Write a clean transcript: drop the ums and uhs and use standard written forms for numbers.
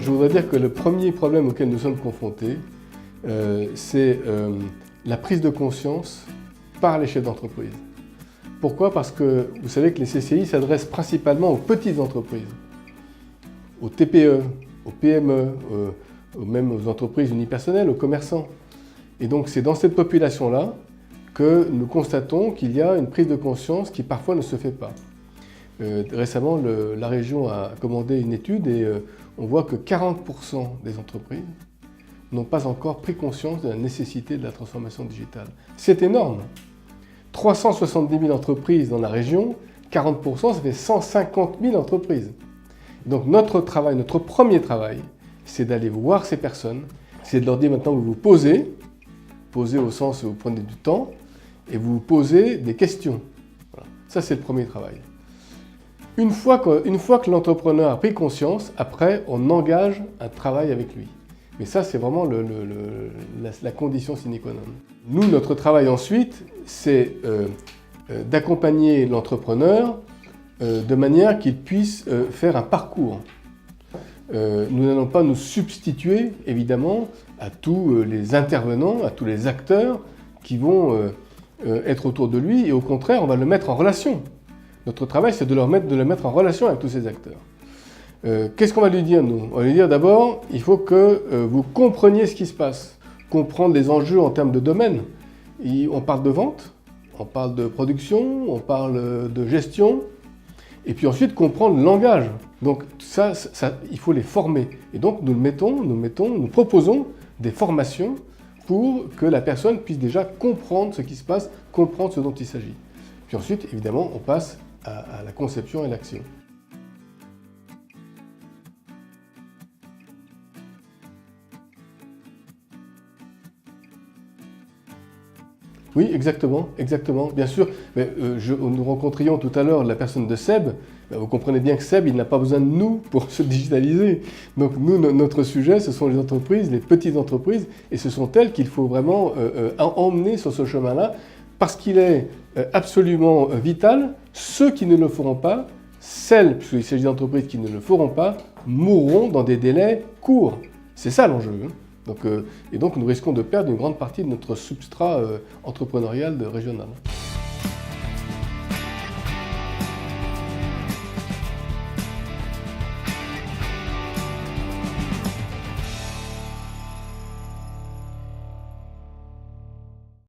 je voudrais dire que le premier problème auquel nous sommes confrontés, c'est la prise de conscience par les chefs d'entreprise. Pourquoi? Parce que vous savez que les CCI s'adressent principalement aux petites entreprises, aux TPE, aux PME, même aux entreprises unipersonnelles, aux commerçants. Et donc c'est dans cette population-là que nous constatons qu'il y a une prise de conscience qui parfois ne se fait pas. Récemment, la région a commandé une étude et on voit que 40% des entreprises n'ont pas encore pris conscience de la nécessité de la transformation digitale. C'est énorme. 370 000 entreprises dans la région, 40%, ça fait 150 000 entreprises. Donc notre travail, notre premier travail, c'est d'aller voir ces personnes, c'est de leur dire maintenant que vous vous posez au sens où vous prenez du temps, et vous vous posez des questions. Voilà. Ça, c'est le premier travail. Une fois que l'entrepreneur a pris conscience, après, on engage un travail avec lui. Mais ça, c'est vraiment la condition sine qua non. Nous, notre travail ensuite, c'est d'accompagner l'entrepreneur de manière qu'il puisse faire un parcours. Nous n'allons pas nous substituer, évidemment, à tous les intervenants, à tous les acteurs qui vont être autour de lui, et au contraire, on va le mettre en relation. Notre travail, c'est de le mettre en relation avec tous ces acteurs. Qu'est-ce qu'on va lui dire, nous? On va lui dire d'abord, il faut que vous compreniez ce qui se passe, comprendre les enjeux en termes de domaine. On parle de vente, on parle de production, on parle de gestion, et puis ensuite comprendre le langage. Donc ça, il faut les former. Et donc nous proposons des formations pour que la personne puisse déjà comprendre ce qui se passe, comprendre ce dont il s'agit. Puis ensuite, évidemment, on passe à la conception et l'action. Oui, exactement, bien sûr. Mais, nous rencontrions tout à l'heure la personne de Seb. Vous comprenez bien que Seb, il n'a pas besoin de nous pour se digitaliser. Donc nous, notre sujet, ce sont les entreprises, les petites entreprises, et ce sont elles qu'il faut vraiment emmener sur ce chemin-là, parce qu'il est absolument vital. Ceux qui ne le feront pas, puisqu'il s'agit d'entreprises qui ne le feront pas, mourront dans des délais courts. C'est ça l'enjeu. Et donc nous risquons de perdre une grande partie de notre substrat entrepreneurial régional.